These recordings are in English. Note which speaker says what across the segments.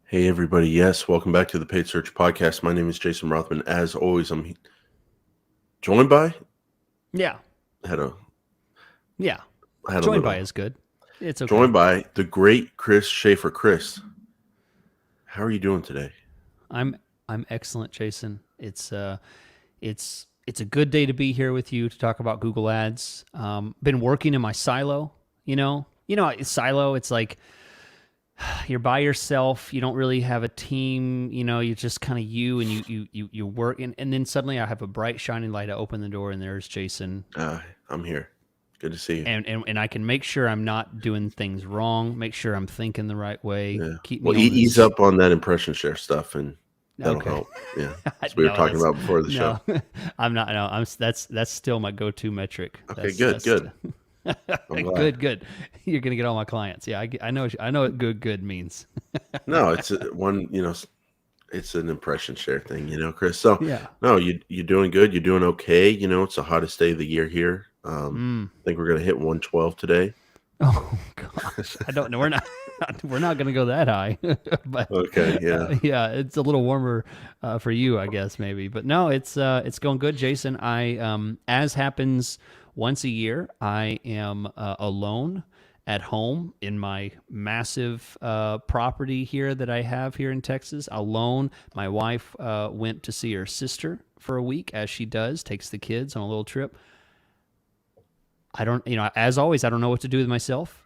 Speaker 1: Hey, everybody. Yes, welcome back to the Paid Search Podcast. My name is Jason Rothman. As always, I'm joined by,
Speaker 2: Yeah,
Speaker 1: had a,
Speaker 2: yeah.
Speaker 1: had a
Speaker 2: Joined by
Speaker 1: little,
Speaker 2: is good. It's okay.
Speaker 1: joined by the great Chris Schaefer. Chris, how are you doing today?
Speaker 2: I'm I'm excellent, Jason. It's a good day to be here with you to talk about Google Ads. Been working in my silo. Silo. It's like you're by yourself. You don't really have a team. You're just kind of you, and you work, and then suddenly I have a bright shining light. I open the door, and there's Jason,
Speaker 1: I'm here. Good to see you.
Speaker 2: and I can make sure I'm not doing things wrong. Make sure I'm thinking the right way.
Speaker 1: Yeah.
Speaker 2: Keep me
Speaker 1: Well,
Speaker 2: on
Speaker 1: ease
Speaker 2: this.
Speaker 1: up on that impression share stuff, and that'll
Speaker 2: Okay.
Speaker 1: help. Yeah. As we were
Speaker 2: No,
Speaker 1: talking
Speaker 2: that's
Speaker 1: about before the show.
Speaker 2: no. I'm not. No, that's still my go-to metric.
Speaker 1: Okay,
Speaker 2: That's
Speaker 1: good,
Speaker 2: that's
Speaker 1: good. I'm glad.
Speaker 2: good. You're gonna get all my clients. Yeah, I know what good means.
Speaker 1: No, it's it's an impression share thing, Chris. So,
Speaker 2: Yeah.
Speaker 1: no, you're doing good. You're doing okay. It's the hottest day of the year here.
Speaker 2: Mm.
Speaker 1: I think we're gonna hit 112 today.
Speaker 2: Oh gosh, I don't know. We're not. We're not gonna go that high, but
Speaker 1: Okay, yeah.
Speaker 2: yeah, it's a little warmer for you, I guess maybe. But no, it's going good, Jason. As happens once a year, I am alone at home in my massive property here that I have here in Texas. Alone. My wife went to see her sister for a week, as she does, takes the kids on a little trip. I don't, as always, I don't know what to do with myself.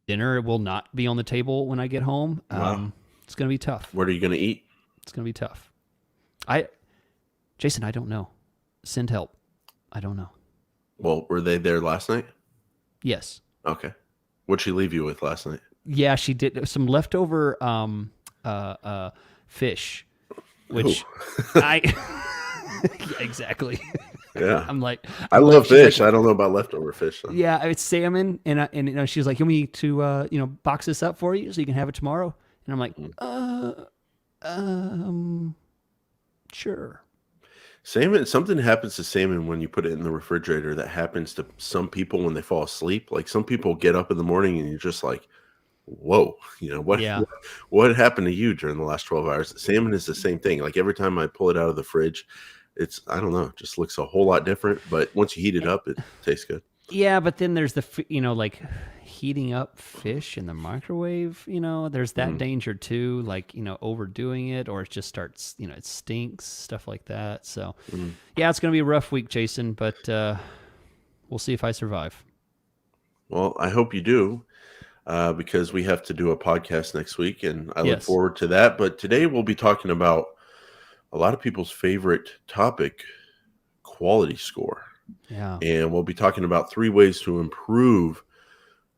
Speaker 2: Dinner will not be on the table when I get home.
Speaker 1: Wow.
Speaker 2: It's going to be tough.
Speaker 1: What are you gonna eat?
Speaker 2: It's going to be tough. I, Jason, I don't know. Send help. I don't know.
Speaker 1: Well, were they there last night?
Speaker 2: Yes.
Speaker 1: Okay. What'd she leave you with last night?
Speaker 2: Yeah, she did some leftover fish,
Speaker 1: Ooh.
Speaker 2: which I yeah, exactly.
Speaker 1: Yeah.
Speaker 2: I'm like,
Speaker 1: I
Speaker 2: I'm like,
Speaker 1: love
Speaker 2: she's
Speaker 1: fish.
Speaker 2: like,
Speaker 1: I don't know about leftover fish though.
Speaker 2: yeah, it's salmon, and she was like, "You want me to box this up for you so you can have it tomorrow?" And I'm like,
Speaker 1: Mm.
Speaker 2: um, sure.
Speaker 1: Salmon, something happens to salmon when you put it in the refrigerator that happens to some people when they fall asleep. Like some people get up in the morning and you're just like, whoa, what
Speaker 2: Yeah,
Speaker 1: what happened to you during the last 12 hours? Salmon is the same thing. Like every time I pull it out of the fridge, I don't know, it just looks a whole lot different. But once you heat it up, it tastes good.
Speaker 2: yeah, but then there's like heating up fish in the microwave. There's that
Speaker 1: Mm.
Speaker 2: danger too, like overdoing it, or it just starts, it stinks, stuff like that. So,
Speaker 1: Mm.
Speaker 2: yeah, it's gonna be a rough week, Jason, but we'll see if I survive.
Speaker 1: Well, I hope you do, because we have to do a podcast next week, and I look
Speaker 2: Yes.
Speaker 1: forward to that. But today we'll be talking about a lot of people's favorite topic, quality score.
Speaker 2: Yeah.
Speaker 1: And we'll be talking about 3 ways to improve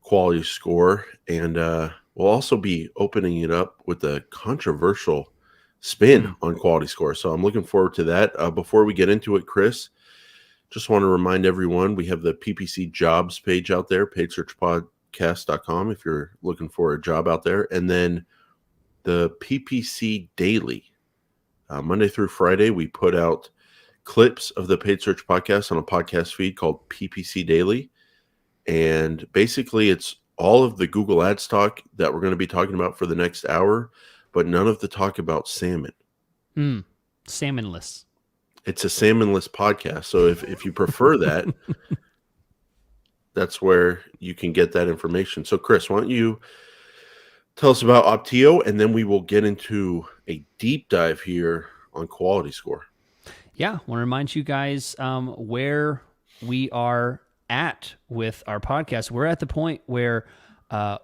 Speaker 1: quality score. And we'll also be opening it up with a controversial spin
Speaker 2: Mm.
Speaker 1: on quality score. So I'm looking forward to that. Before we get into it, Chris, just want to remind everyone we have the PPC jobs page out there, paidsearchpodcast.com, if you're looking for a job out there. And then the PPC Daily. Monday through Friday, we put out clips of the Paid Search Podcast on a podcast feed called PPC Daily. And basically, it's all of the Google Ads talk that we're going to be talking about for the next hour, but none of the talk about salmon.
Speaker 2: Mm. Salmonless.
Speaker 1: It's a salmonless podcast. So if you prefer that, that's where you can get that information. So, Chris, why don't you tell us about Optio, and then we will get into a deep dive here on quality score.
Speaker 2: Yeah, want to remind you guys where we are at with our podcast. We're at the point where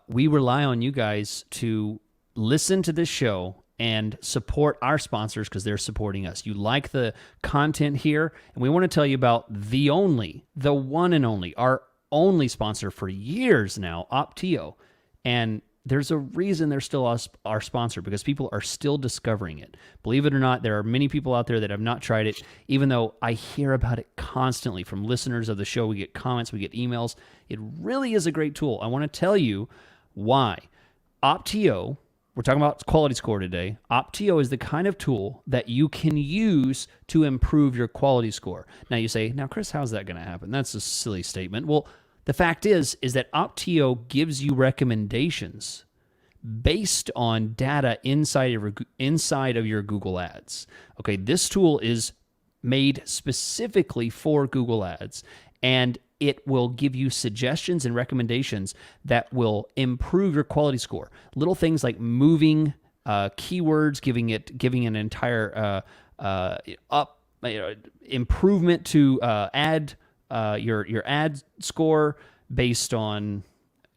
Speaker 2: we rely on you guys to listen to this show and support our sponsors because they're supporting us. You like the content here, and we want to tell you about the one and only, our only sponsor for years now, Optio. And there's a reason they're still our sponsor, because people are still discovering it. Believe it or not, there are many people out there that have not tried it, even though I hear about it constantly from listeners of the show. We get comments, we get emails. It really is a great tool. I want to tell you why. Optio, we're talking about quality score today. Optio is the kind of tool that you can use to improve your quality score. Now you say, now Chris, how's that going to happen? That's a silly statement. Well, the fact is that Optio gives you recommendations based on data inside of your Google Ads. Okay, this tool is made specifically for Google Ads, and it will give you suggestions and recommendations that will improve your quality score. Little things like moving keywords, giving an entire improvement to ad your ad score based on.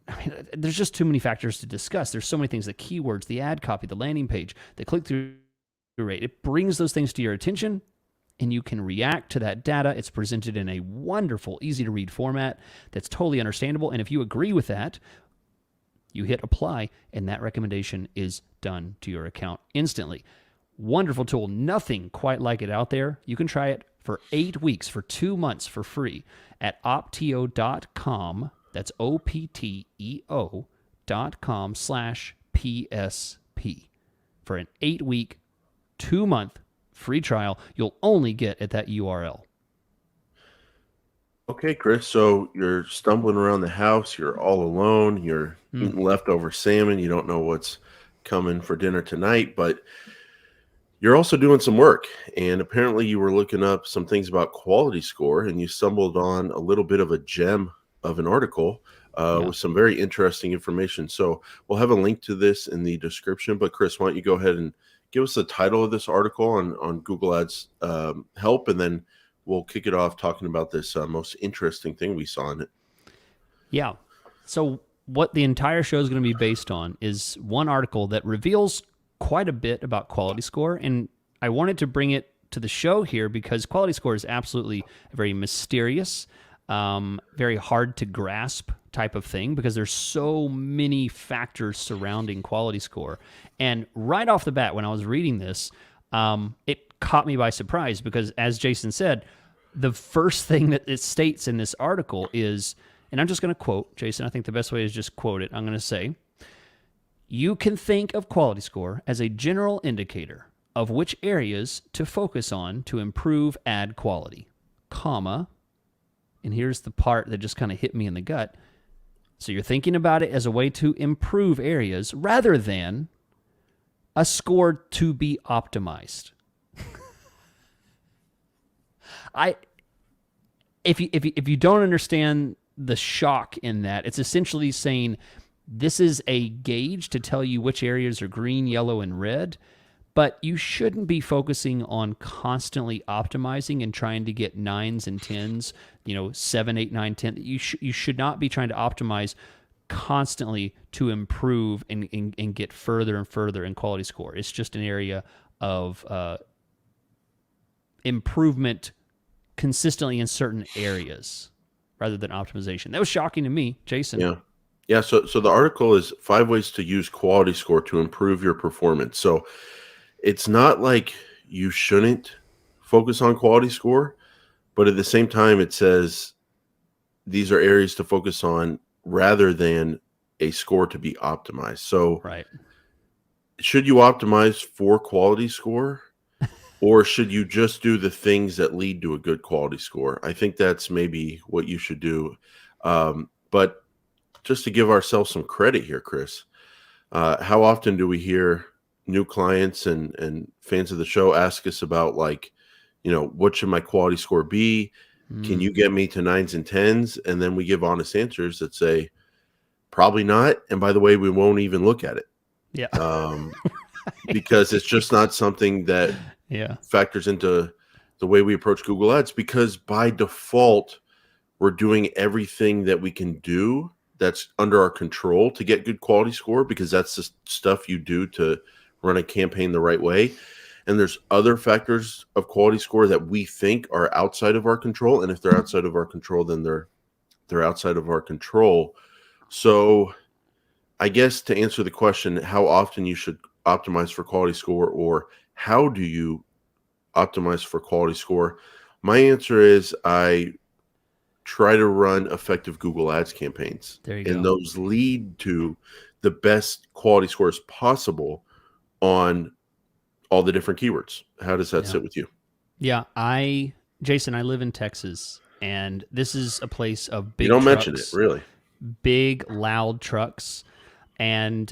Speaker 2: I mean, there's just too many factors to discuss. There's so many things: the keywords, the ad copy, the landing page, the click-through rate. It brings those things to your attention, and you can react to that data. It's presented in a wonderful, easy-to-read format that's totally understandable. And if you agree with that, you hit apply, and that recommendation is done to your account instantly. Wonderful tool. Nothing quite like it out there. You can try it for 8 weeks, for 2 months for free at opteo.com. That's opteo.com/PSP for an 8-week, 2-month free trial you'll only get at that URL.
Speaker 1: Okay, Chris. So you're stumbling around the house. You're all alone. You're eating leftover salmon. You don't know what's coming for dinner tonight, but you're also doing some work. And apparently you were looking up some things about quality score, and you stumbled on a little bit of a gem of an article with some very interesting information. So we'll have a link to this in the description. But Chris, why don't you go ahead and give us the title of this article on Google Ads help, and then we'll kick it off talking about this most interesting thing we saw in it.
Speaker 2: Yeah. So what the entire show is going to be based on is one article that reveals quite a bit about quality score. And I wanted to bring it to the show here because quality score is absolutely a very mysterious, very hard to grasp type of thing because there's so many factors surrounding quality score. And right off the bat, when I was reading this, it caught me by surprise because, as Jason said, the first thing that it states in this article is, and I'm just going to quote, Jason, I think the best way is just quote it. I'm going to say, you can think of quality score as a general indicator of which areas to focus on to improve ad quality, comma, and here's the part that just kind of hit me in the gut. So you're thinking about it as a way to improve areas rather than a score to be optimized. If you don't understand the shock in that, it's essentially saying this is a gauge to tell you which areas are green, yellow, and red, but you shouldn't be focusing on constantly optimizing and trying to get 9s and 10s, 7, 8, 9, 10. You should not be trying to optimize constantly to improve and get further and further in quality score. It's just an area of improvement consistently in certain areas rather than optimization. That was shocking to me, Jason.
Speaker 1: Yeah. So the article is 5 ways to use quality score to improve your performance. So it's not like you shouldn't focus on quality score, but at the same time, it says these are areas to focus on rather than a score to be optimized. So
Speaker 2: right.
Speaker 1: Should you optimize for quality score? Or should you just do the things that lead to a good quality score? I think that's maybe what you should do. But just to give ourselves some credit here, Chris, how often do we hear new clients and fans of the show ask us about, like, what should my quality score be? Can you get me to 9s and 10s? And then we give honest answers that say, probably not. And by the way, we won't even look at it.
Speaker 2: Yeah.
Speaker 1: Because it's just not something that factors into the way we approach Google Ads, because by default, we're doing everything that we can do that's under our control to get good quality score, because that's the stuff you do to run a campaign the right way. And there's other factors of quality score that we think are outside of our control. And if they're outside of our control, then they're outside of our control. So I guess to answer the question, how often you should optimize for quality score, or how do you optimize for quality score? My answer is I try to run effective Google Ads campaigns. And those lead to the best quality scores possible on all the different keywords. How does that sit with you?
Speaker 2: Yeah, Jason, I live in Texas, and this is a place of big
Speaker 1: You don't
Speaker 2: trucks,
Speaker 1: mention it, really.
Speaker 2: big, loud trucks. And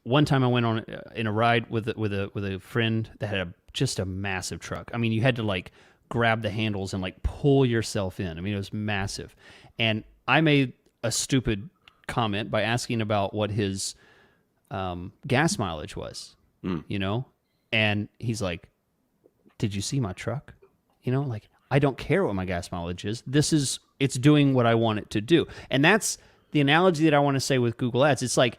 Speaker 2: one time I went on in a ride with a friend that had just a massive truck. I mean, you had to like grab the handles and like pull yourself in. I mean, it was massive. And I made a stupid comment by asking about what his gas mileage was, you know? And he's like, "Did you see my truck?" You know, like, I don't care what my gas mileage is. It's doing what I want it to do. And that's the analogy that I want to say with Google Ads. It's like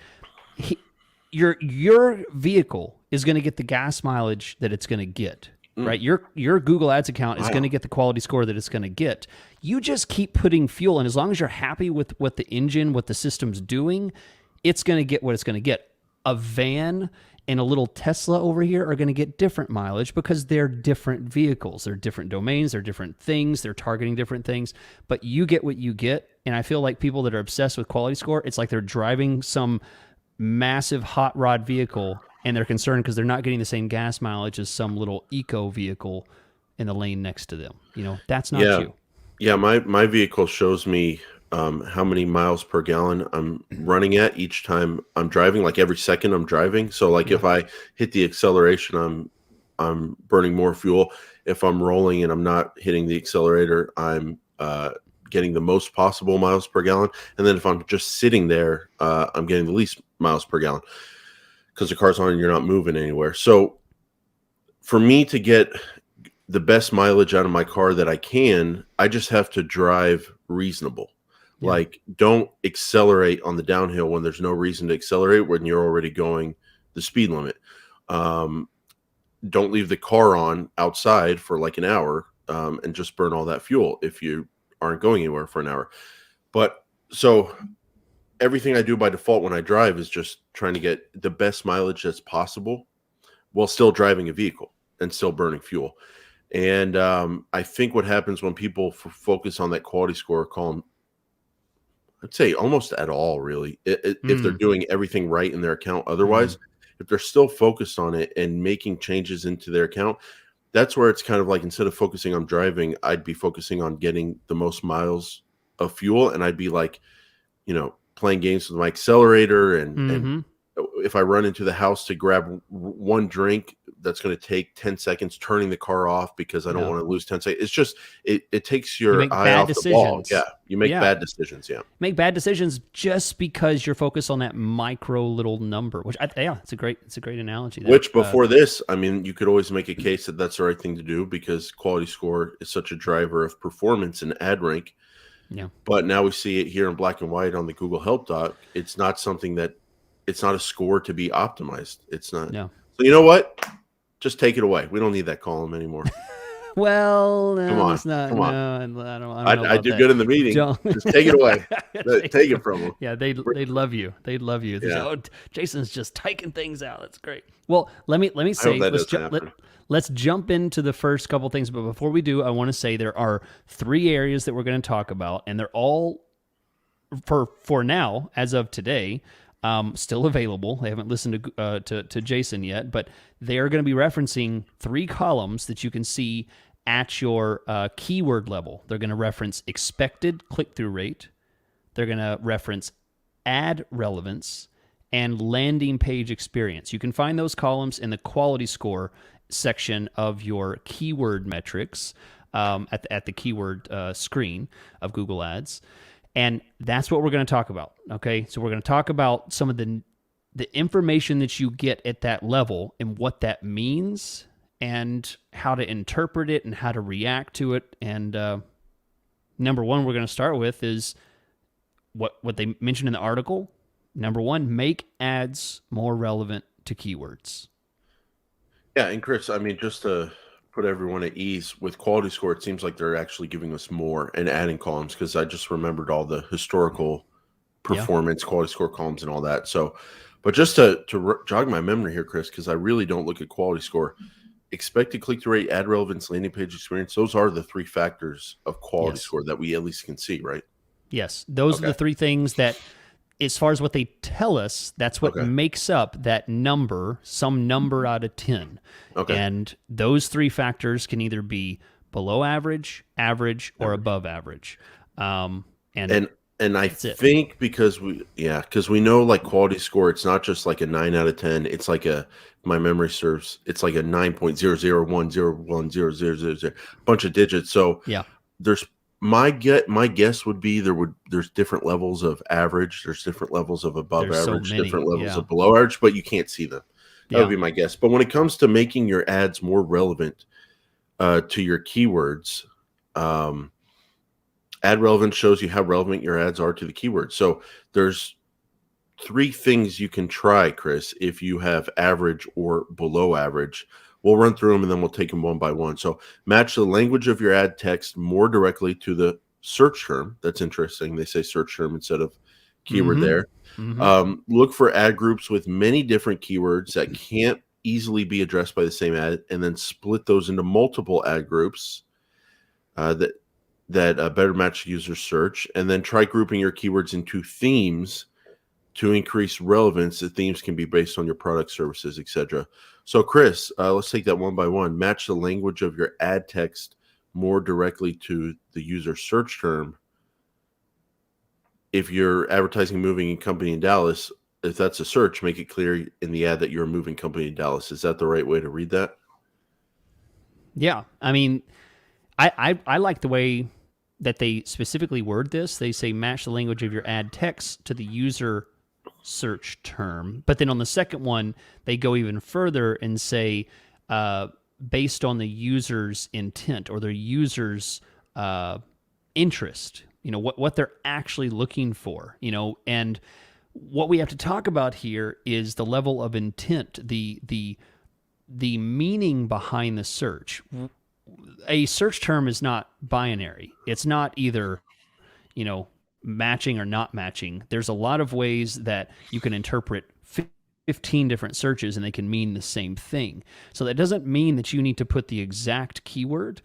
Speaker 2: your vehicle is going to get the gas mileage that it's going to get, right? Your Google Ads account is going to get the quality score that it's going to get. You just keep putting fuel, and as long as you're happy with what the engine, what the system's doing, it's going to get what it's going to get. A van and a little Tesla over here are going to get different mileage because they're different vehicles. They're different domains. They're different things. They're targeting different things. But you get what you get. And I feel like people that are obsessed with quality score, it's like they're driving some massive hot rod vehicle and they're concerned because they're not getting the same gas mileage as some little eco vehicle in the lane next to them. You know, that's not you.
Speaker 1: Yeah, my vehicle shows me how many miles per gallon I'm running at each time I'm driving, like every second I'm driving. So like if I hit the acceleration, I'm burning more fuel. If I'm rolling and I'm not hitting the accelerator, I'm getting the most possible miles per gallon. And then if I'm just sitting there, I'm getting the least miles per gallon because the car's on and you're not moving anywhere. So for me to get the best mileage out of my car that I can, I just have to drive reasonable. Yeah. Like, don't accelerate on the downhill when there's no reason to accelerate when you're already going the speed limit. Don't leave the car on outside for like an hour and just burn all that fuel if you aren't going anywhere for an hour. But so everything I do by default when I drive is just trying to get the best mileage that's possible while still driving a vehicle and still burning fuel. And I think what happens when people focus on that quality score column, I'd say almost at all, really, if they're doing everything right in their account. Otherwise, if they're still focused on it and making changes into their account, that's where it's kind of like, instead of focusing on driving, I'd be focusing on getting the most miles of fuel. And I'd be like, you know, playing games with my accelerator. And if I run into the house to grab one drink, that's going to take 10 seconds turning the car off because I don't want to lose 10 seconds. It's just, it takes your eye off the ball. Yeah. You make bad decisions. Yeah.
Speaker 2: Make bad decisions just because you're focused on that micro little number, which it's a great analogy.
Speaker 1: Which before this, I mean, you could always make a case that that's the right thing to do because quality score is such a driver of performance and ad rank.
Speaker 2: Yeah.
Speaker 1: But now we see it here in black and white on the Google Help Doc. It's not something that, it's not a score to be optimized. It's not.
Speaker 2: No.
Speaker 1: So you know what? Just take it away. We don't need that column anymore.
Speaker 2: Well, no,
Speaker 1: come on,
Speaker 2: it's not.
Speaker 1: come on.
Speaker 2: No, I don't
Speaker 1: I do good in the meeting. Just take it away. Take it from them.
Speaker 2: Yeah, they'd love you. They'd love you.
Speaker 1: Yeah.
Speaker 2: Say, Jason's just taking things out. That's great. Well, let me say, let's jump into the first couple things. But before we do, I want to say there are 3 areas that we're going to talk about, and they're all for now, as of today, still available. They haven't listened to Jason yet, but they are going to be referencing 3 columns that you can see at your keyword level. They're going to reference expected click-through rate. They're going to reference ad relevance and landing page experience. You can find those columns in the quality score section of your keyword metrics at the keyword screen of Google Ads. And that's what we're going to talk about, okay? So we're going to talk about some of the information that you get at that level and what that means and how to interpret it and how to react to it. And number one we're going to start with is what they mentioned in the article. Number 1, make ads more relevant to keywords.
Speaker 1: Yeah, and Chris, I mean, just to put everyone at ease with quality score, it seems like they're actually giving us more and adding columns, because I just remembered all the historical performance quality score columns and all that. So, but just to jog my memory here, Chris, because I really don't look at quality score, expected click-through rate, ad relevance, landing page experience, those are the 3 factors of quality score that we at least can see, right?
Speaker 2: Yes, those are the 3 things that, as far as what they tell us, that's what makes up that number, some number out of 10. Okay. And those 3 factors can either be below average, average, or above average.
Speaker 1: And And I
Speaker 2: That's it.
Speaker 1: think because we know like quality score, it's not just like a 9 out of 10. It's like my memory serves, it's like a 9.001010000, bunch of digits. So
Speaker 2: Yeah.
Speaker 1: there's my guess would be there's different levels of average, there's different levels of above
Speaker 2: There's so
Speaker 1: average,
Speaker 2: many.
Speaker 1: different levels
Speaker 2: Yeah.
Speaker 1: of below average, but you can't see them. That would
Speaker 2: Yeah.
Speaker 1: be my guess. But when it comes to making your ads more relevant to your keywords, um, ad relevance shows you how relevant your ads are to the keyword. So there's three things you can try, Chris, if you have average or below average. We'll run through them and then we'll take them one by one. So match the language of your ad text more directly to the search term. That's interesting. They say search term instead of keyword
Speaker 2: Mm-hmm.
Speaker 1: there.
Speaker 2: Mm-hmm.
Speaker 1: Look for ad groups with many different keywords that can't easily be addressed by the same ad, and then split those into multiple ad groups that better match user search, and then try grouping your keywords into themes to increase relevance. The themes can be based on your product, services, etc. So, Chris, let's take that one by one. Match the language of your ad text more directly to the user search term. If you're advertising a moving company in Dallas, if that's a search, make it clear in the ad that you're a moving company in Dallas. Is that the right way to read that?
Speaker 2: Yeah. I mean, I like the way that they specifically word this. They say match the language of your ad text to the user search term. But then on the second one, they go even further and say based on the user's intent or their user's interest, what they're actually looking for, and what we have to talk about here is the level of intent, the meaning behind the search. A search term is not binary. It's not either, matching or not matching. There's a lot of ways that you can interpret 15 different searches and they can mean the same thing. So that doesn't mean that you need to put the exact keyword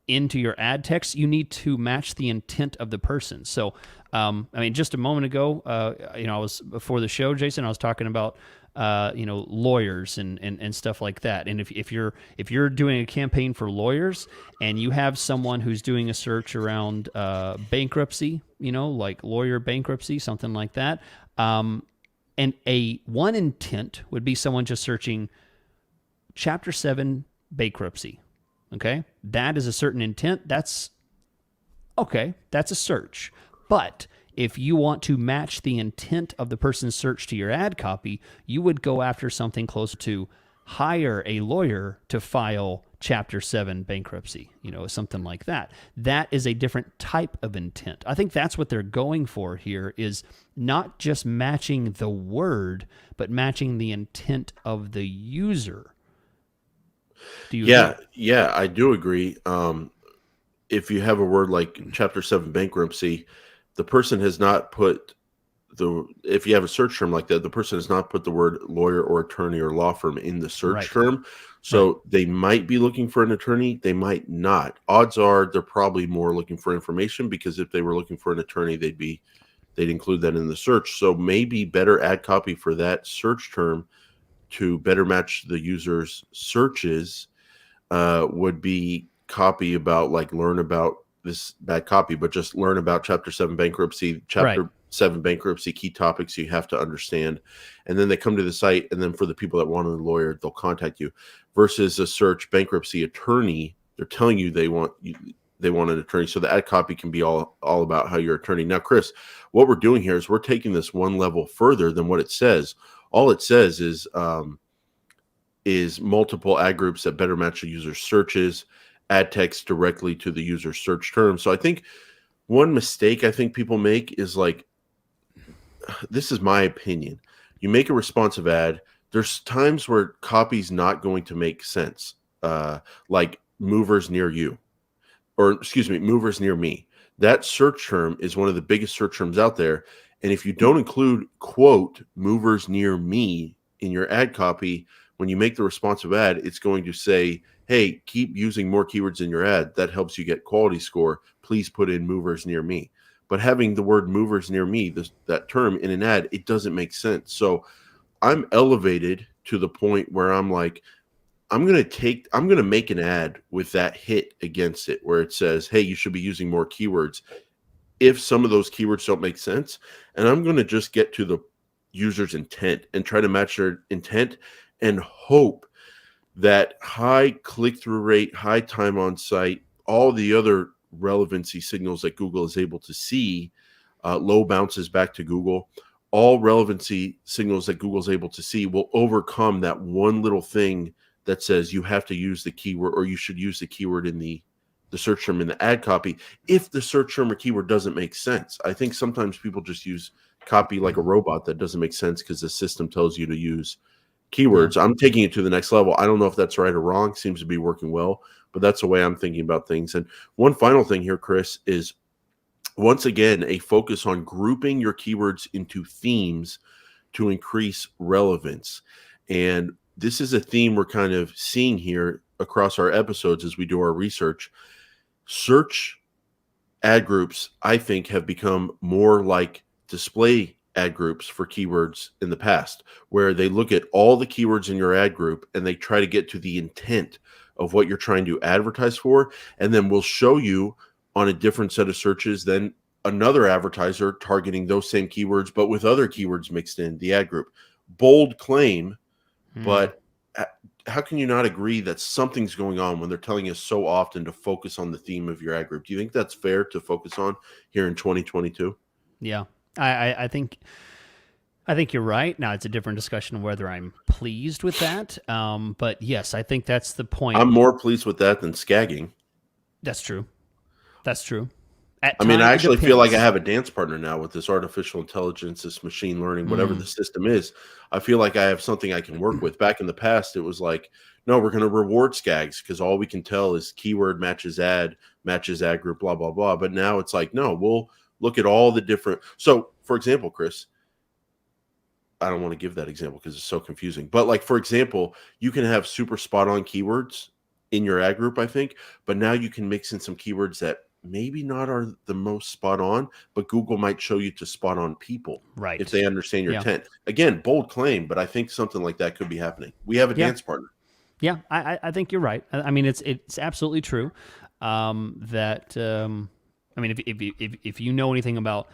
Speaker 2: into your ad text. You need to match the intent of the person. So, just a moment ago, I was before the show, Jason, I was talking about lawyers and stuff like that. And if you're doing a campaign for lawyers and you have someone who's doing a search around bankruptcy, like lawyer bankruptcy, something like that, and one intent would be someone just searching Chapter 7 bankruptcy. Okay, that is a certain intent. That's a search. But if you want to match the intent of the person's search to your ad copy, you would go after something closer to hire a lawyer to file Chapter 7 bankruptcy, something like that. That is a different type of intent. I think that's what they're going for here, is not just matching the word, but matching the intent of the user. Do you agree?
Speaker 1: Yeah, I do agree. If you have a word like Chapter 7 bankruptcy, the person has not put if you have a search term like that, the person has not put the word lawyer or attorney or law firm in the search term. So they might be looking for an attorney, they might not. Odds are they're probably more looking for information, because if they were looking for an attorney, they'd include that in the search. So maybe better ad copy for that search term to better match the user's searches would be copy about, like, learn about this bad copy, but just learn about Chapter 7 bankruptcy, Chapter 7 bankruptcy, key topics you have to understand. And then they come to the site, and then for the people that want a lawyer, they'll contact you. Versus a search bankruptcy attorney, they're telling you they want an attorney. So the ad copy can be all about how you're an attorney. Now, Chris, what we're doing here is we're taking this one level further than what it says. All it says is multiple ad groups that better match the user searches, ad text directly to the user search term. So I think one mistake I think people make is, like, this is my opinion. You make a responsive ad. There's times where copy's not going to make sense. Like movers near you, or excuse me, movers near me. That search term is one of the biggest search terms out there. And if you don't include, quote, movers near me in your ad copy, when you make the responsive ad, it's going to say, hey, keep using more keywords in your ad. That helps you get quality score. Please put in movers near me. But having the word movers near me, that term in an ad, it doesn't make sense. So I'm elevated to the point where I'm like, I'm going to make an ad with that hit against it, where it says, hey, you should be using more keywords. if some of those keywords don't make sense, and I'm going to just get to the user's intent and try to match their intent and hope that high click-through rate, high time on site, all the other relevancy signals that Google is able to see, low bounces back to Google, all relevancy signals that Google's able to see will overcome that one little thing that says you have to use the keyword, or you should use the keyword in the search term in the ad copy if the search term or keyword doesn't make sense. I think sometimes people just use copy like a robot that doesn't make sense because the system tells you to use keywords. I'm taking it to the next level. I don't know if that's right or wrong. Seems to be working well, but that's the way I'm thinking about things. And one final thing here, Chris, is once again a focus on grouping your keywords into themes to increase relevance. And this is a theme we're kind of seeing here across our episodes as we do our research. Search ad groups, I think, have become more like display ad groups for keywords in the past, where they look at all the keywords in your ad group and they try to get to the intent of what you're trying to advertise for, and then we'll show you on a different set of searches than another advertiser targeting those same keywords but with other keywords mixed in the ad group. Bold claim, but how can you not agree that something's going on when they're telling us so often to focus on the theme of your ad group? Do you think that's fair to focus on here in 2022?
Speaker 2: Yeah, I think you're right. Now it's a different discussion whether I'm pleased with that. But yes, I think that's the point.
Speaker 1: I'm more pleased with that than scagging.
Speaker 2: That's true.
Speaker 1: I actually feel like I have a dance partner now with this artificial intelligence, this machine learning, whatever the system is. I feel like I have something I can work with. Back in the past, it was like, no, we're going to reward scags because all we can tell is keyword matches ad group, blah, blah, blah. But now it's like, no, we'll look at all the different. So, for example, Chris, I don't want to give that example because it's so confusing. But like, for example, you can have super spot on keywords in your ad group, I think. But now you can mix in some keywords that maybe not are the most spot on, but Google might show you to spot on people,
Speaker 2: right,
Speaker 1: if they understand your intent. Again, bold claim, but I think something like that could be happening. We have a dance partner.
Speaker 2: Yeah, I think you're right. I mean, it's absolutely true. If you know anything about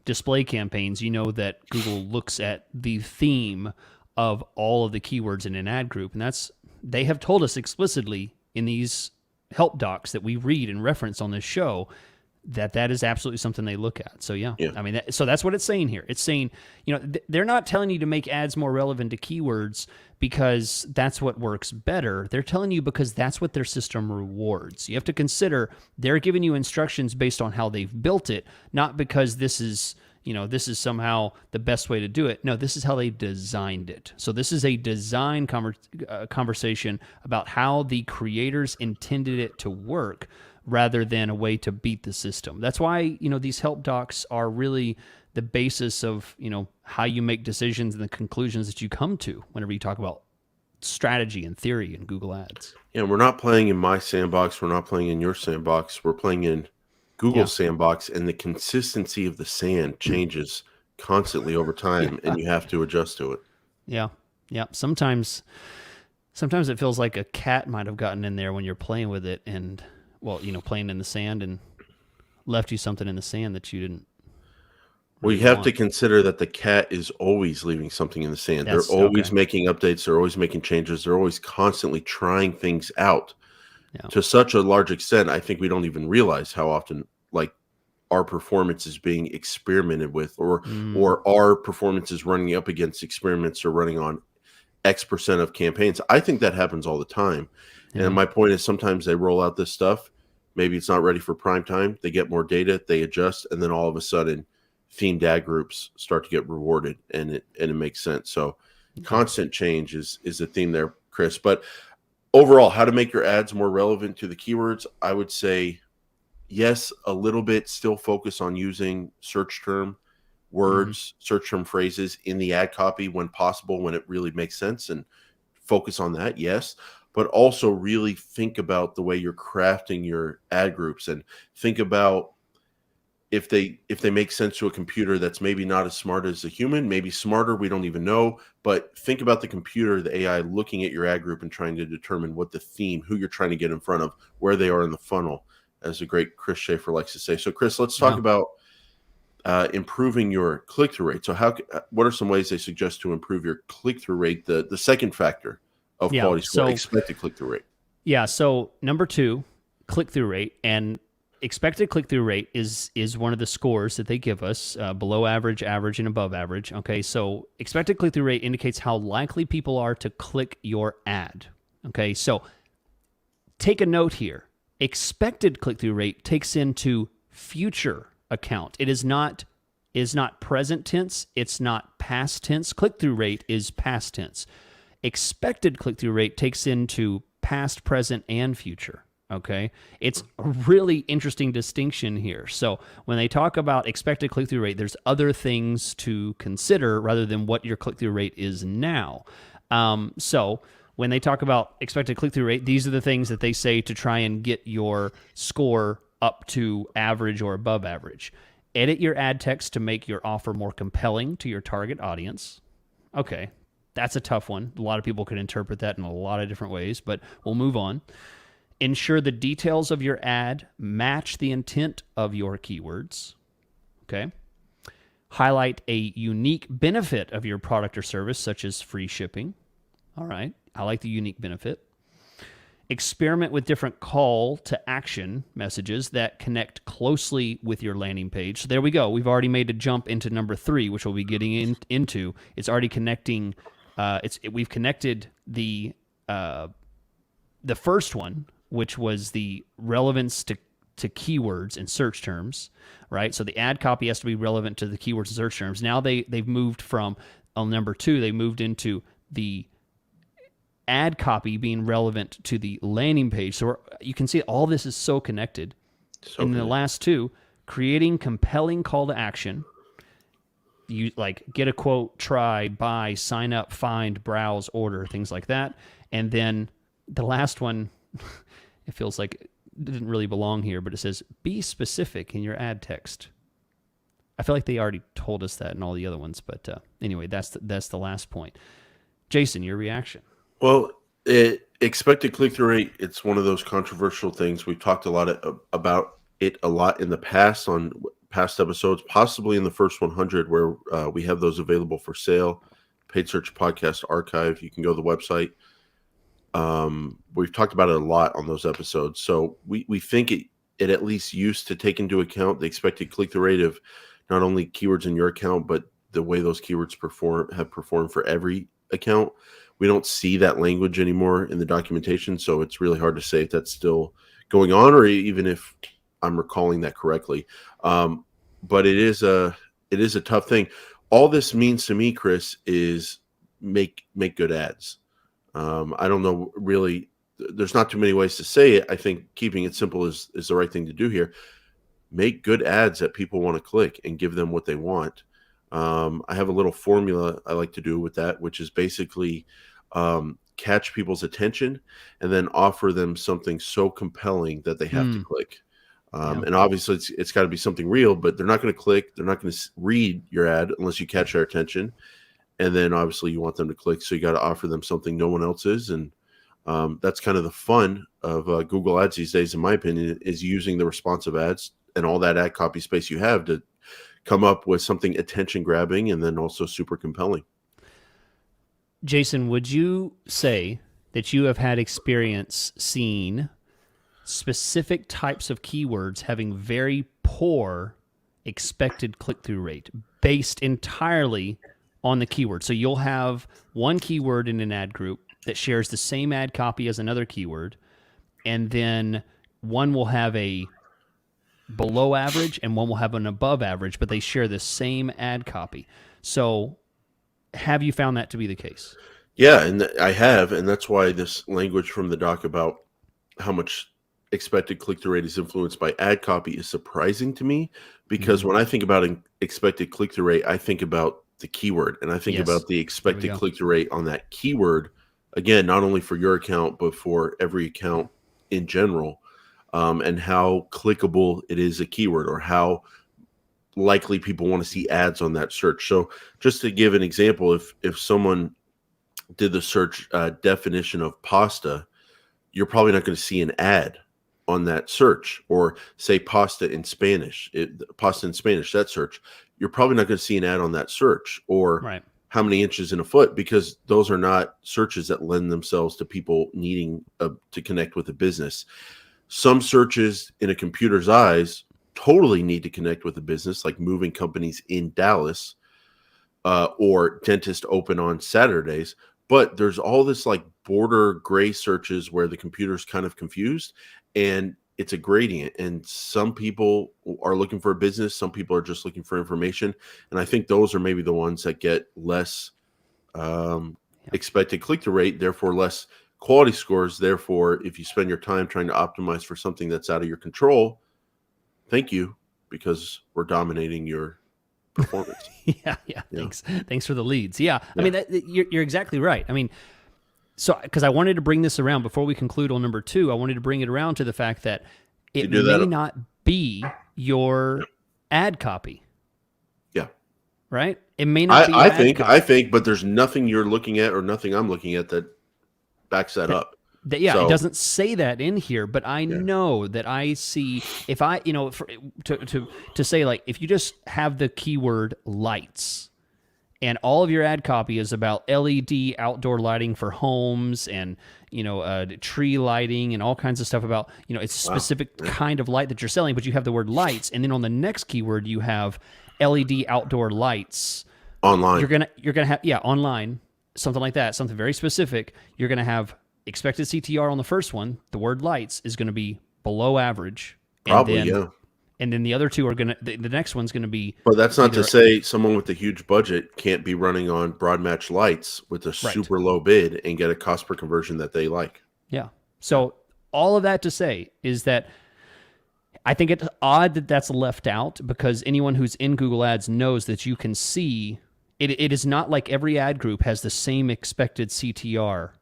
Speaker 2: display campaigns, you know that Google looks at the theme of all of the keywords in an ad group, and they have told us explicitly in these help docs that we read and reference on this show that is absolutely something they look at. So yeah. I mean, so that's what it's saying here. It's saying, they're not telling you to make ads more relevant to keywords because that's what works better. They're telling you because that's what their system rewards. You have to consider they're giving you instructions based on how they've built it, not because this is somehow the best way to do it. No, this is how they designed it. So this is a design conversation about how the creators intended it to work rather than a way to beat the system. That's why, these help docs are really the basis of, how you make decisions and the conclusions that you come to whenever you talk about strategy and theory in Google Ads.
Speaker 1: Yeah, we're not playing in my sandbox. We're not playing in your sandbox. We're playing in Google's sandbox, and the consistency of the sand changes constantly over time, and you have to adjust to it.
Speaker 2: Yeah. Sometimes it feels like a cat might have gotten in there when you're playing with it and, playing in the sand and left you something in the sand that you didn't.
Speaker 1: Well, you have to consider that the cat is always leaving something in the sand. They're always making updates. They're always making changes. They're always constantly trying things out. Yeah. To such a large extent, I think we don't even realize how often our performance is being experimented with, or our performance is running up against experiments or running on X% of campaigns. I think that happens all the time. Yeah. And my point is sometimes they roll out this stuff. Maybe it's not ready for prime time. They get more data, they adjust, and then all of a sudden themed ad groups start to get rewarded, and it makes sense. So constant change is the theme there, Chris. But overall, how to make your ads more relevant to the keywords, I would say yes, a little bit, still focus on using search term words, search term phrases in the ad copy when possible, when it really makes sense, and focus on that, yes. But also really think about the way you're crafting your ad groups, and think about if they make sense to a computer that's maybe not as smart as a human, maybe smarter, we don't even know. But think about the computer, the AI, looking at your ad group and trying to determine what the theme, who you're trying to get in front of, where they are in the funnel. as the great Chris Schaefer likes to say. So, Chris, let's talk about improving your click-through rate. So, what are some ways they suggest to improve your click-through rate? The second factor of quality score, expected click-through rate.
Speaker 2: Yeah. So, number 2, click-through rate, and expected click-through rate is one of the scores that they give us, below average, average, and above average. Okay, so expected click-through rate indicates how likely people are to click your ad. Okay, so take a note here. Expected click-through rate takes into future account. It is not present tense. It's not past tense. Click-through rate is past tense. Expected click-through rate takes into past, present, and future. Okay, it's a really interesting distinction here. So when they talk about expected click-through rate, there's other things to consider rather than what your click-through rate is now. So when they talk about expected click-through rate, these are the things that they say to try and get your score up to average or above average. Edit your ad text to make your offer more compelling to your target audience. Okay, that's a tough one. A lot of people could interpret that in a lot of different ways, but we'll move on. Ensure the details of your ad match the intent of your keywords. Okay. Highlight a unique benefit of your product or service, such as free shipping. All right. I like the unique benefit. Experiment with different call to action messages that connect closely with your landing page. So there we go. We've already made a jump into number 3, which we'll be getting into. It's already connecting. We've connected the first one, which was the relevance to keywords and search terms, right? So the ad copy has to be relevant to the keywords and search terms. Now they've moved from, on number 2, they moved into the ad copy being relevant to the landing page. So you can see all this is so connected. And the last 2, creating compelling call to action. You like get a quote, try, buy, sign up, find, browse, order, things like that. And then the last one, it feels like it didn't really belong here, but it says, be specific in your ad text. I feel like they already told us that in all the other ones, but anyway, that's the last point. Jason, your reaction?
Speaker 1: Well, expected click-through rate, it's one of those controversial things. We've talked a lot about it a lot in the past on past episodes, possibly in the first 100 where we have those available for sale. Paid Search Podcast Archive. You can go to the website. We've talked about it a lot on those episodes. So we think it at least used to take into account the expected click-through rate of not only keywords in your account, but the way those keywords have performed for every account. We don't see that language anymore in the documentation, so it's really hard to say if that's still going on or even if I'm recalling that correctly. But it is a tough thing. All this means to me, Chris, is make good ads. I don't know really. There's not too many ways to say it. I think keeping it simple is the right thing to do here. Make good ads that people want to click and give them what they want. I have a little formula I like to do with that, which is basically catch people's attention and then offer them something so compelling that they have to click. And obviously it's got to be something real, but they're not going to click. They're not going to read your ad unless you catch their attention. And then obviously you want them to click. So you got to offer them something no one else is. And that's kind of the fun of Google Ads these days, in my opinion, is using the responsive ads and all that ad copy space you have to come up with something attention grabbing and then also super compelling.
Speaker 2: Jason, would you say that you have had experience seeing specific types of keywords having very poor expected click-through rate based entirely on the keyword? So you'll have one keyword in an ad group that shares the same ad copy as another keyword, and then one will have a below average and one will have an above average, but they share the same ad copy. So have you found that to be the case?
Speaker 1: Yeah, and I have, and that's why this language from the doc about how much expected click-through rate is influenced by ad copy is surprising to me, because when I think about an expected click-through rate, I think about the keyword, and I think about the expected click-through rate on that keyword, again, not only for your account, but for every account in general, and how clickable it is a keyword or how likely people want to see ads on that search. So just to give an example, if someone did the search definition of pasta, you're probably not going to see an ad on that search, or say pasta in Spanish, that search, you're probably not going to see an ad on that search, or
Speaker 2: Right.
Speaker 1: how many inches in a foot, because those are not searches that lend themselves to people needing to connect with a business. Some searches in a computer's eyes totally need to connect with a business, like moving companies in Dallas, or dentist open on Saturdays. But there's all this like border gray searches where the computer's kind of confused, and it's a gradient. And some people are looking for a business, some people are just looking for information. And I think those are maybe the ones that get less expected click-through rate, therefore less quality scores. Therefore, if you spend your time trying to optimize for something that's out of your control, thank you, because we're dominating your performance.
Speaker 2: Yeah. Thanks for the leads. Yeah. I mean, you're exactly right. I mean, so because I wanted to bring this around before we conclude on number 2, I wanted to bring it around to the fact that it may not be your ad copy.
Speaker 1: Yeah.
Speaker 2: Right? It may not be.
Speaker 1: I think, but there's nothing you're looking at or nothing I'm looking at that backs that up.
Speaker 2: It doesn't say that in here, but I know that I see, if I, to say, like, if you just have the keyword lights and all of your ad copy is about LED outdoor lighting for homes and, tree lighting and all kinds of stuff about, it's a specific kind of light that you're selling, but you have the word lights. And then on the next keyword, you have LED outdoor lights
Speaker 1: online.
Speaker 2: You're going to have, online, something like that, something very specific. You're going to have expected CTR on the first one. The word lights is going to be below average.
Speaker 1: Probably,
Speaker 2: And then the other two are going to, the next one's going to be.
Speaker 1: But that's not to say someone with a huge budget can't be running on broad match lights with a super low bid and get a cost per conversion that they like.
Speaker 2: Yeah. So all of that to say is that I think it's odd that that's left out, because anyone who's in Google Ads knows that you can see it is not like every ad group has the same expected CTR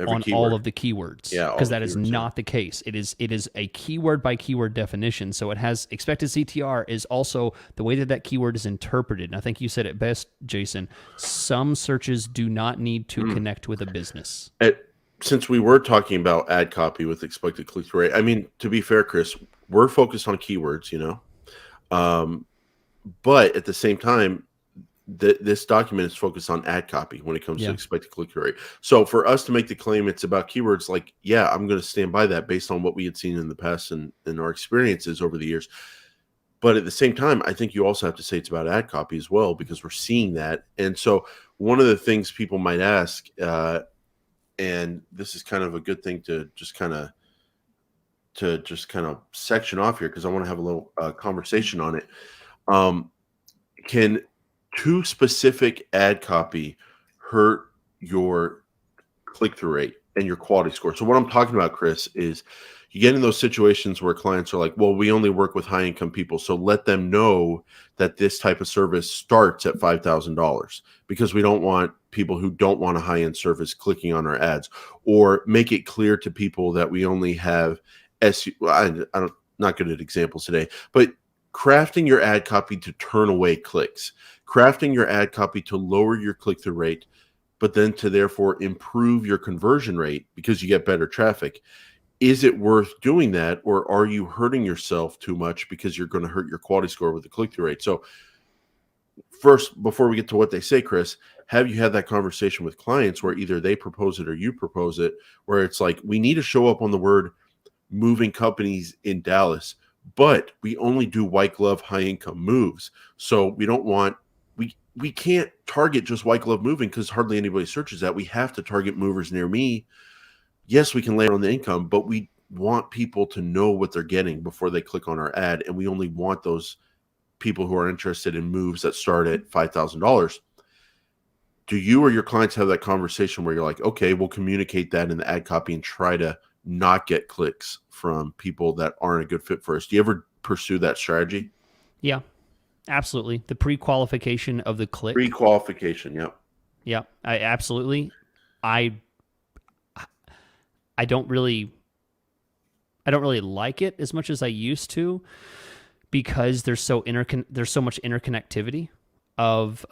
Speaker 2: on all of the keywords, because that is not the case. It is a keyword by keyword definition. So it has expected CTR is also the way that keyword is interpreted. And I think you said it best, Jason. Some searches do not need to connect with a business.
Speaker 1: Since we were talking about ad copy with expected click-through rate, I mean, to be fair, Chris, we're focused on keywords, but at the same time, this document is focused on ad copy when it comes to expected click-through rate. So for us to make the claim it's about keywords, like, I'm going to stand by that based on what we had seen in the past and our experiences over the years. But at the same time, I think you also have to say it's about ad copy as well, because we're seeing that. And so one of the things people might ask, and this is kind of a good thing to just kind of section off here, because I want to have a little conversation on it. Can too specific ad copy hurt your click-through rate and your quality score? So what I'm talking about, Chris, is you get in those situations where clients are like, well, we only work with high-income people, so let them know that this type of service starts at $5,000, because we don't want people who don't want a high-end service clicking on our ads. Or make it clear to people that we only have I'm not good at examples today, but crafting your ad copy to turn away clicks, crafting your ad copy to lower your click-through rate, but then to therefore improve your conversion rate because you get better traffic. Is it worth doing that, or are you hurting yourself too much because you're going to hurt your quality score with the click-through rate? So first, before we get to what they say, Chris, have you had that conversation with clients where either they propose it or you propose it, where it's like, we need to show up on the word moving companies in Dallas, but we only do white glove high income moves. So we don't want, we can't target just white glove moving because hardly anybody searches that. We have to target movers near me. Yes, we can land on the income, but we want people to know what they're getting before they click on our ad. And we only want those people who are interested in moves that start at $5,000. Do you or your clients have that conversation where you're like, okay, we'll communicate that in the ad copy and try to not get clicks from people that aren't a good fit for us? Do you ever pursue that strategy?
Speaker 2: Yeah, absolutely. The pre-qualification of the click.
Speaker 1: Pre-qualification, yep.
Speaker 2: Yeah, absolutely. I don't really like it as much as I used to, because there's so much interconnectivity of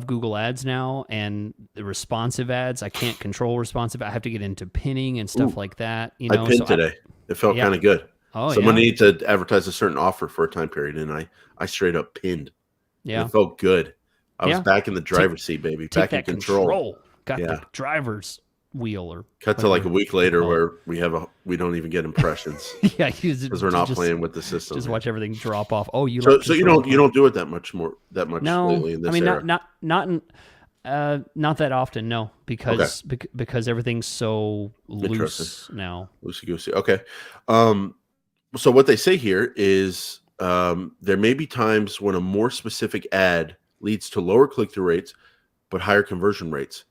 Speaker 2: Google Ads now, and the responsive ads. I can't control responsive. I have to get into pinning and stuff like that.
Speaker 1: I pinned today. It felt kind of good.
Speaker 2: Oh
Speaker 1: Someone
Speaker 2: yeah.
Speaker 1: needed to advertise a certain offer for a time period, and I straight up pinned, and
Speaker 2: Yeah.
Speaker 1: it felt good. I was
Speaker 2: Yeah.
Speaker 1: back in the
Speaker 2: Take
Speaker 1: driver's seat, baby,
Speaker 2: take
Speaker 1: back in
Speaker 2: that
Speaker 1: control.
Speaker 2: control. Got the
Speaker 1: Yeah.
Speaker 2: driver's wheel or
Speaker 1: Cut to like a
Speaker 2: whatever
Speaker 1: week
Speaker 2: they
Speaker 1: later
Speaker 2: call it.
Speaker 1: where we don't even get impressions
Speaker 2: Yeah, you
Speaker 1: because we're not
Speaker 2: just
Speaker 1: playing with the system here.
Speaker 2: watch everything drop off. Oh, you like
Speaker 1: So
Speaker 2: control,
Speaker 1: you
Speaker 2: huh?
Speaker 1: don't do it that much
Speaker 2: No,
Speaker 1: lately in
Speaker 2: I
Speaker 1: this
Speaker 2: mean
Speaker 1: era.
Speaker 2: not that often. No,
Speaker 1: Okay,
Speaker 2: because everything's so
Speaker 1: interesting.
Speaker 2: loose now.
Speaker 1: Loosey goosey. Okay. Um, so what they say here is there may be times when a more specific ad leads to lower click through rates but higher conversion rates.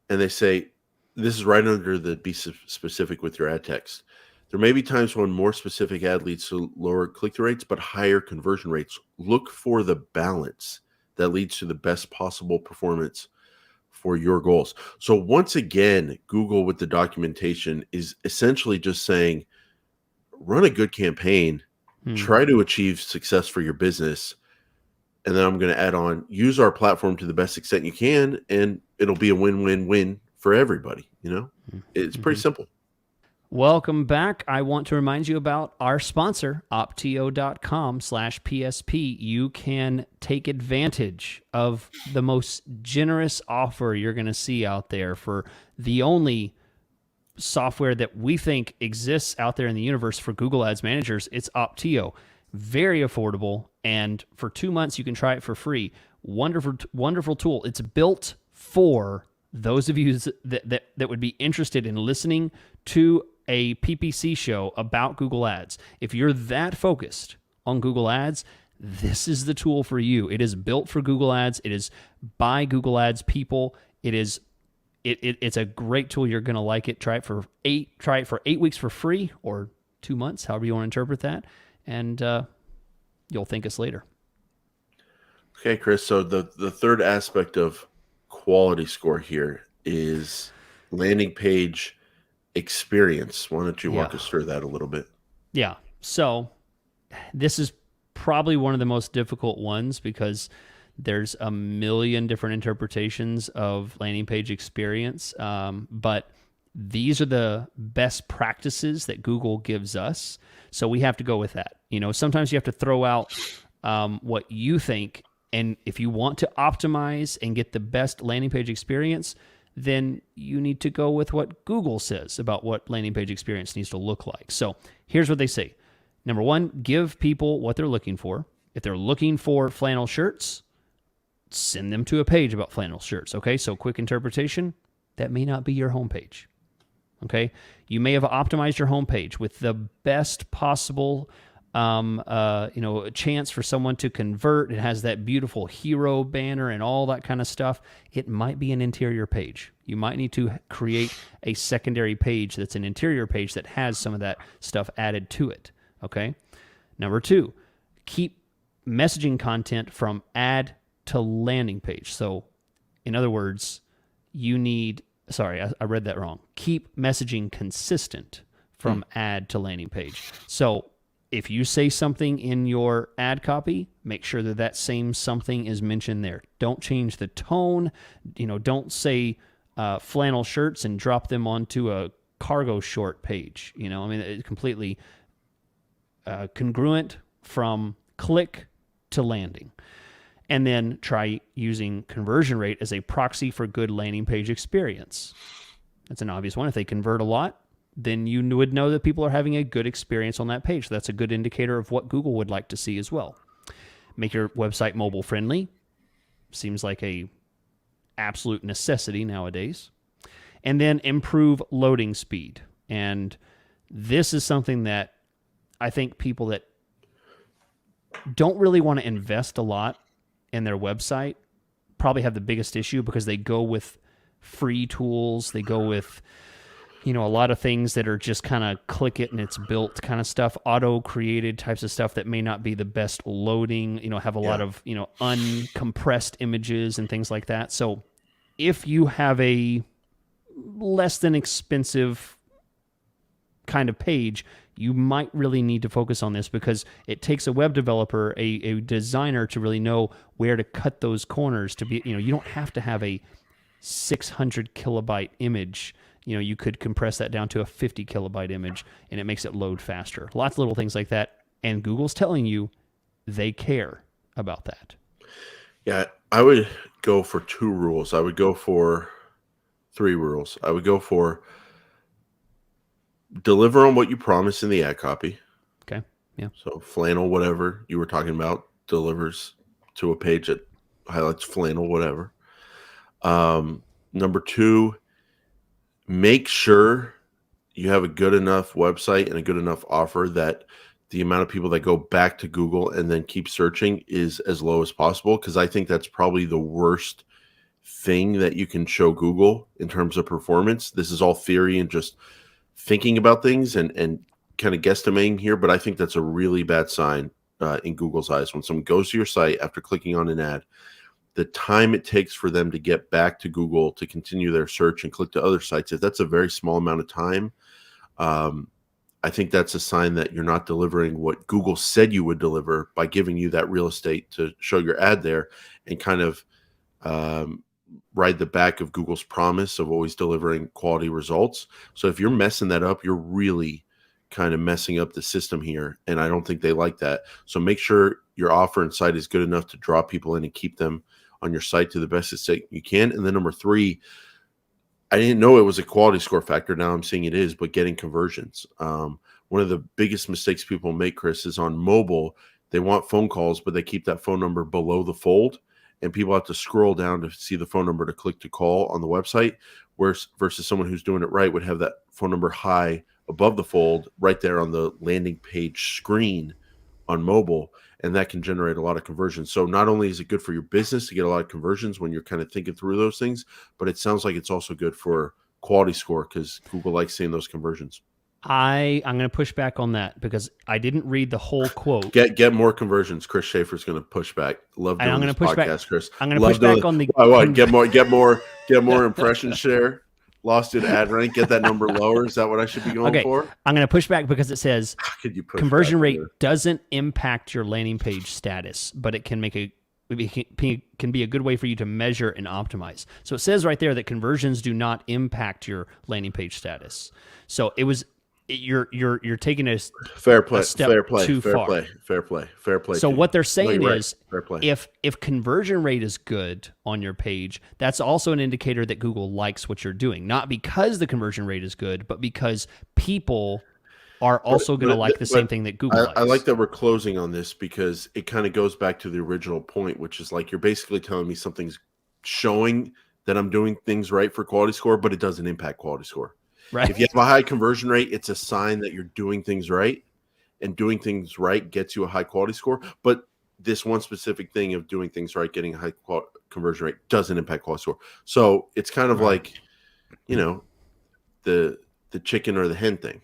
Speaker 1: And they say this is right under the be specific with your ad text. There may be times when more specific ad leads to lower click through rates but higher conversion rates. Look for the balance that leads to the best possible performance for your goals. So once again, Google with the documentation is essentially just saying run a good campaign,
Speaker 2: Hmm.
Speaker 1: try to achieve success for your business, and then I'm going to add on use our platform to the best extent you can, and it'll be a win-win-win for everybody. It's pretty
Speaker 2: Mm-hmm.
Speaker 1: simple.
Speaker 2: Welcome back. I want to remind you about our sponsor, optio.com/PSP. You can take advantage of the most generous offer you're going to see out there for the only software that we think exists out there in the universe for Google Ads managers. It's Optio. Very affordable. And for 2 months, you can try it for free. Wonderful, wonderful tool. It's built for those of you that would be interested in listening to a PPC show about Google Ads. If you're that focused on Google Ads, this is the tool for you. It is built for Google Ads. It is by Google Ads people. It's a great tool. You're going to like it. Try it for 8 weeks for free, or 2 months, however you want to interpret that, and you'll thank us later.
Speaker 1: Okay, Chris. So the third aspect of quality score here is landing page experience. Why don't you walk
Speaker 2: Yeah.
Speaker 1: us through that a little bit?
Speaker 2: Yeah. So this is probably one of the most difficult ones because there's a million different interpretations of landing page experience. But these are the best practices that Google gives us. So we have to go with that. Sometimes you have to throw out what you think. And if you want to optimize and get the best landing page experience, then you need to go with what Google says about what landing page experience needs to look like. So here's what they say. Number one, give people what they're looking for. If they're looking for flannel shirts, send them to a page about flannel shirts. Okay, so quick interpretation, that may not be your homepage. Okay, you may have optimized your homepage with the best possible chance for someone to convert. It has that beautiful hero banner and all that kind of stuff. It might be an interior page. You might need to create a secondary page that's an interior page that has some of that stuff added to it. Okay. Number two, keep messaging content from ad to landing page. So, in other words, you need, sorry, I read that wrong. Keep messaging consistent from ad to landing page. So, if you say something in your ad copy, make sure that that same something is mentioned there. Don't change the tone. Don't say flannel shirts and drop them onto a cargo short page. It's completely congruent from click to landing. And then try using conversion rate as a proxy for good landing page experience. That's an obvious one. If they convert a lot, then you would know that people are having a good experience on that page. That's a good indicator of what Google would like to see as well. Make your website mobile friendly. Seems like a absolute necessity nowadays. And then improve loading speed. And this is something that I think people that don't really want to invest a lot in their website probably have the biggest issue, because they go with free tools. They go with a lot of things that are just kind of click it and it's built kind of stuff, auto-created types of stuff that may not be the best loading, have a lot of, uncompressed images and things like that. So if you have a less than expensive kind of page, you might really need to focus on this, because it takes a web developer, a designer, to really know where to cut those corners to be, you don't have to have a 600 kilobyte image you could compress that down to a 50 kilobyte image and it makes it load faster. Lots of little things like that. And Google's telling you they care about that.
Speaker 1: Yeah, I would go for 2 rules. I would go for 3 rules. I would go for deliver on what you promise in the ad copy.
Speaker 2: Okay. Yeah.
Speaker 1: So flannel, whatever you were talking about, delivers to a page that highlights flannel, whatever. Number 2, make sure you have a good enough website and a good enough offer that the amount of people that go back to Google and then keep searching is as low as possible. Because I think that's probably the worst thing that you can show Google in terms of performance. This is all theory and just thinking about things and kind of guesstimating here, but I think that's a really bad sign in Google's eyes. When someone goes to your site after clicking on an ad, the time it takes for them to get back to Google to continue their search and click to other sites, if that's a very small amount of time, I think that's a sign that you're not delivering what Google said you would deliver by giving you that real estate to show your ad there and kind of ride the back of Google's promise of always delivering quality results. So if you're messing that up, you're really kind of messing up the system here. And I don't think they like that. So make sure your offer and site is good enough to draw people in and keep them on your site to the best extent you can. And then number 3, I didn't know it was a quality score factor. Now I'm seeing it is, but getting conversions. One of the biggest mistakes people make, Chris, is on mobile. They want phone calls, but they keep that phone number below the fold. And people have to scroll down to see the phone number to click to call on the website, versus someone who's doing it right would have that phone number high above the fold right there on the landing page screen on mobile, and that can generate a lot of conversions. So not only is it good for your business to get a lot of conversions when you're kind of thinking through those things, but it sounds like it's also good for quality score because Google likes seeing those conversions.
Speaker 2: I'm going to push back on that because I didn't read the whole quote.
Speaker 1: Get more conversions. Chris Schaefer's going to push back. Love doing this podcast, Chris.
Speaker 2: I'm going to push back on the.
Speaker 1: Get more impression share. Lost it ad rank. Get that number lower. Is that what I should be going for?
Speaker 2: I'm going to push back because it says conversion rate
Speaker 1: here?
Speaker 2: Doesn't impact your landing page status, but it can can be a good way for you to measure and optimize. So it says right there that conversions do not impact your landing page status. So you're taking a step too far.
Speaker 1: Fair play.
Speaker 2: So what they're saying is,
Speaker 1: fair play.
Speaker 2: if conversion rate is good on your page, that's also an indicator that Google likes what you're doing. Not because the conversion rate is good, but because people are also going to like the same thing that Google likes.
Speaker 1: I like that we're closing on this because it kind of goes back to the original point, which is like you're basically telling me something's showing that I'm doing things right for quality score, but it doesn't impact quality score.
Speaker 2: Right.
Speaker 1: If you have a high conversion rate, it's a sign that you're doing things right, and doing things right gets you a high quality score. But this one specific thing of doing things right, getting a high conversion rate doesn't impact quality score. So it's kind of like, the chicken or the hen thing.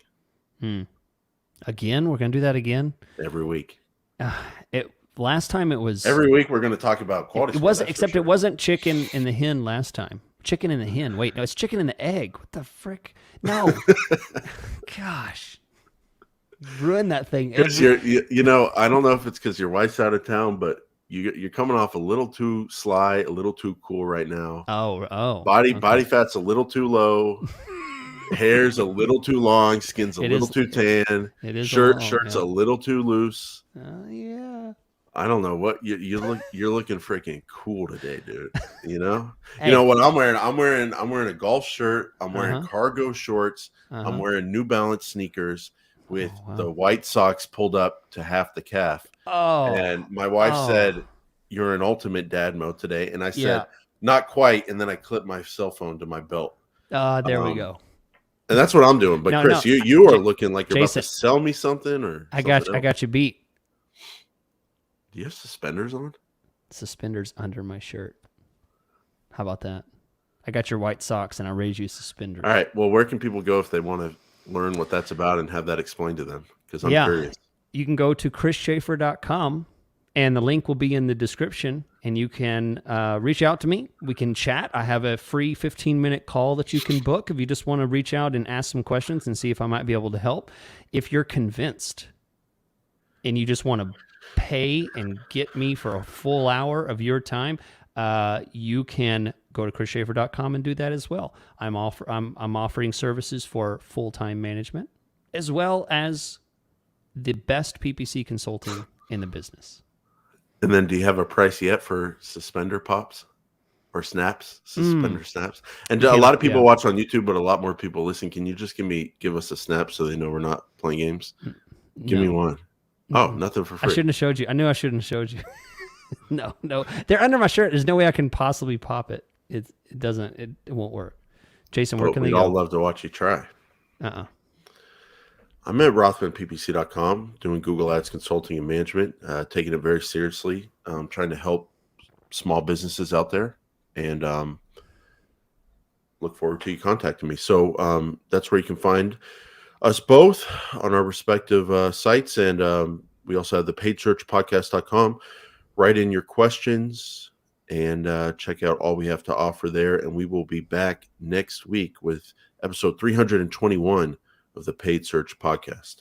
Speaker 2: Again, we're going to do that again
Speaker 1: Every week.
Speaker 2: Last time it was
Speaker 1: every week we're going to talk about quality score.
Speaker 2: It wasn't, except it wasn't chicken and the hen last time. Chicken and the hen. Wait, no, it's chicken and the egg. What the frick? No. Gosh. Ruin that thing.
Speaker 1: I don't know if it's because your wife's out of town, but you're coming off a little too sly, a little too cool right now.
Speaker 2: Oh.
Speaker 1: Body fat's a little too low. Hair's a little too long. Skin's a little too tan.
Speaker 2: It is.
Speaker 1: Shirt's a little too loose.
Speaker 2: Yeah.
Speaker 1: I don't know what you look. You're looking freaking cool today, dude.
Speaker 2: Hey.
Speaker 1: You know what I'm wearing? I'm wearing a golf shirt. I'm wearing cargo shorts. I'm wearing New Balance sneakers with the white socks pulled up to half the calf.
Speaker 2: Oh.
Speaker 1: And my wife said, "You're in ultimate dad mode today," and I said, "Not quite." And then I clipped my cell phone to my belt.
Speaker 2: There we go.
Speaker 1: And that's what I'm doing. But Chris, you are looking like you're
Speaker 2: Jason,
Speaker 1: about to sell me something, or
Speaker 2: I got you beat.
Speaker 1: Do you have suspenders on?
Speaker 2: Suspenders under my shirt. How about that? I got your white socks and I raised you suspenders.
Speaker 1: All right. Well, where can people go if they want to learn what that's about and have that explained to them? Because I'm curious.
Speaker 2: You can go to chrisschaefer.com and the link will be in the description, and you can reach out to me. We can chat. I have a free 15-minute call that you can book if you just want to reach out and ask some questions and see if I might be able to help. If you're convinced and you just want to pay and get me for a full hour of your time, you can go to chrisshafer.com and do that as well. I'm offering services for full-time management as well as the best PPC consulting in the business.
Speaker 1: And then do you have a price yet for suspender pops or snaps? Suspender snaps. And a lot of people watch on YouTube, but a lot more people listen. Can you just give us a snap so they know we're not playing games? Give me one. Oh, nothing for free.
Speaker 2: I shouldn't have showed you. I knew I shouldn't have showed you. No. They're under my shirt. There's no way I can possibly pop it. It doesn't. It won't work. Jason, where can they go?
Speaker 1: We'd all love to watch you try. I'm at rothmanppc.com doing Google Ads consulting and management, taking it very seriously, trying to help small businesses out there, and look forward to you contacting me. So that's where you can find us both on our respective sites, and we also have the paidsearchpodcast.com. Write in your questions and check out all we have to offer there, and we will be back next week with episode 321 of the Paid Search Podcast.